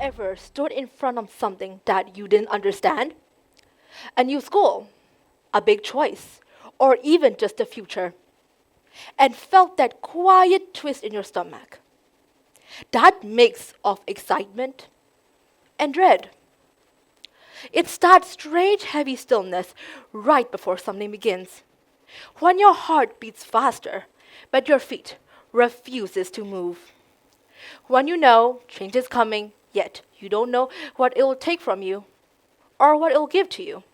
ever stood in front of something that you didn't understand? A new school, a big choice, or even just the future, and felt that quiet twist in your stomach? That mix of excitement and dread. It's that strange heavy stillness right before something begins. When your heart beats faster, but your feet refuses to move. When you know change is coming, yet you don't know what it will take from you or what it will give to you.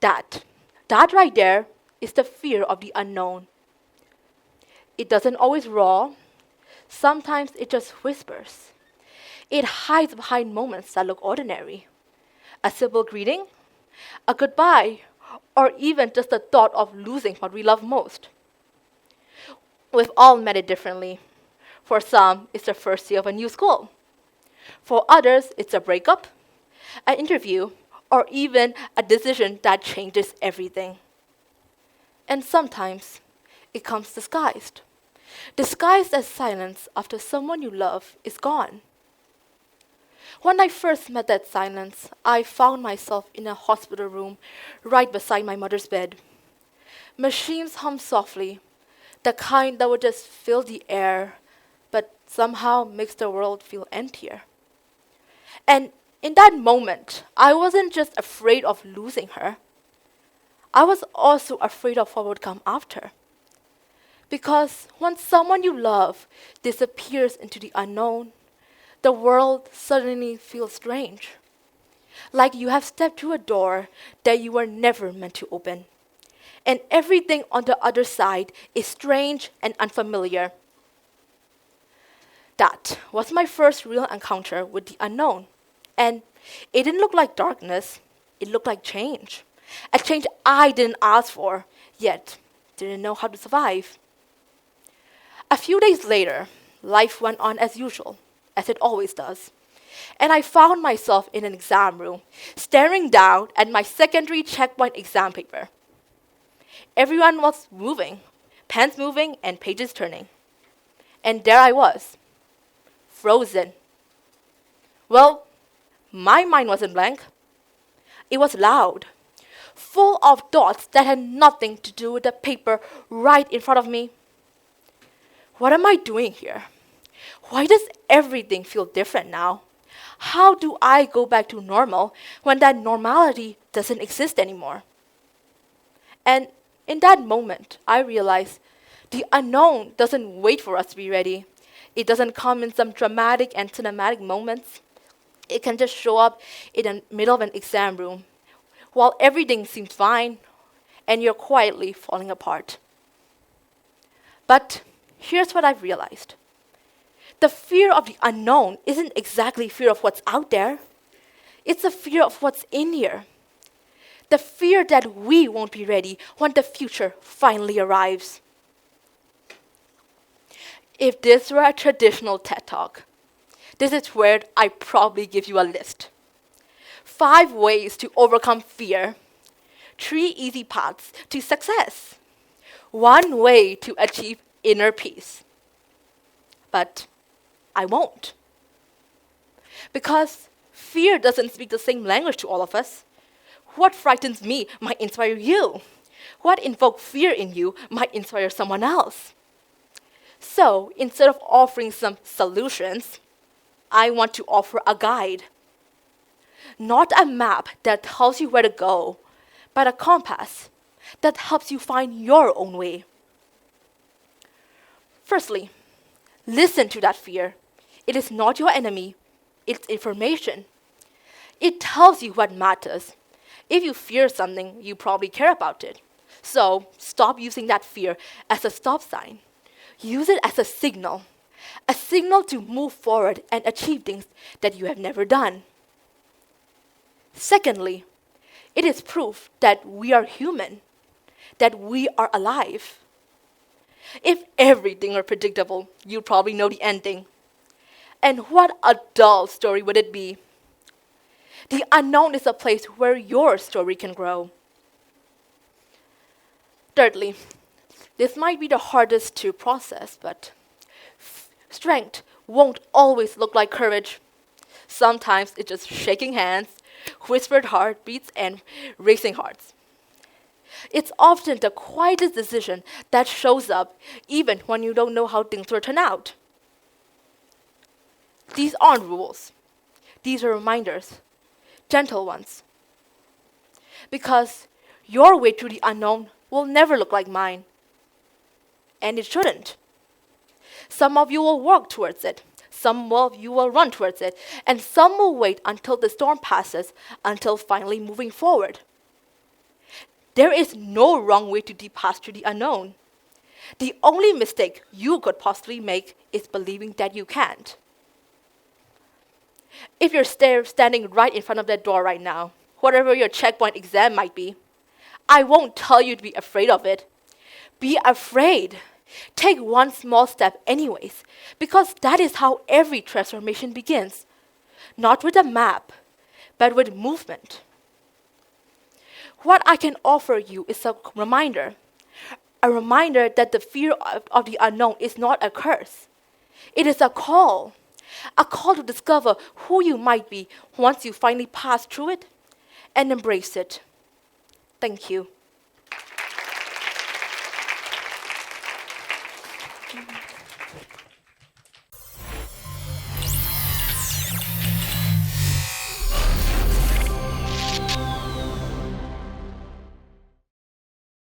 That, that right there is the fear of the unknown. It doesn't always roar. Sometimes it just whispers. It hides behind moments that look ordinary. A simple greeting, a goodbye, or even just the thought of losing what we love most. We've all met it differently. For some, it's the first day of a new school. For others, it's a breakup, an interview, or even a decision that changes everything. And sometimes, it comes disguised as silence after someone you love is gone. When I first met that silence, I found myself in a hospital room right beside my mother's bed. Machines hum softly, the kind that would just fill the air, but somehow makes the world feel emptier. And in that moment, I wasn't just afraid of losing her. I was also afraid of what would come after. Because when someone you love disappears into the unknown, the world suddenly feels strange. Like you have stepped through a door that you were never meant to open. And everything on the other side is strange and unfamiliar. That was my first real encounter with the unknown. And it didn't look like darkness, it looked like change. A change I didn't ask for, yet didn't know how to survive. A few days later, life went on as usual, as it always does. And I found myself in an exam room, staring down at my secondary checkpoint exam paper. Everyone was moving, pens moving and pages turning. And there I was, frozen. Well, my mind wasn't blank. It was loud, full of thoughts that had nothing to do with the paper right in front of me. What am I doing here? Why does everything feel different now? How do I go back to normal when that normality doesn't exist anymore? And in that moment, I realized the unknown doesn't wait for us to be ready. It doesn't come in some dramatic and cinematic moments. It can just show up in the middle of an exam room while everything seems fine and you're quietly falling apart. But here's what I've realized. The fear of the unknown isn't exactly fear of what's out there. It's a fear of what's in here. The fear that we won't be ready when the future finally arrives. If this were a traditional TED Talk, this is where I probably give you a list. 5 ways to overcome fear. 3 easy paths to success. 1 way to achieve inner peace. But I won't. Because fear doesn't speak the same language to all of us. What frightens me might inspire you. What invokes fear in you might inspire someone else. So instead of offering some solutions, I want to offer a guide. Not a map that tells you where to go, but a compass that helps you find your own way. Firstly, listen to that fear. It is not your enemy, it's information. It tells you what matters. If you fear something, you probably care about it. So stop using that fear as a stop sign. Use it as a signal to move forward and achieve things that you have never done. Secondly, it is proof that we are human, that we are alive. If everything were predictable, you'd probably know the ending. And what a dull story would it be? The unknown is a place where your story can grow. Thirdly, this might be the hardest to process, but strength won't always look like courage. Sometimes it's just shaking hands, whispered heartbeats, and racing hearts. It's often the quietest decision that shows up even when you don't know how things will turn out. These aren't rules. These are reminders, gentle ones. Because your way through the unknown will never look like mine. And it shouldn't. Some of you will walk towards it. Some of you will run towards it. And some will wait until the storm passes, until finally moving forward. There is no wrong way to pass through the unknown. The only mistake you could possibly make is believing that you can't. If you're standing right in front of that door right now, whatever your checkpoint exam might be, I won't tell you to be afraid of it. Be afraid. Take one small step anyways, because that is how every transformation begins. Not with a map, but with movement. What I can offer you is a reminder that the fear of the unknown is not a curse. It is a call to discover who you might be once you finally pass through it and embrace it. Thank you.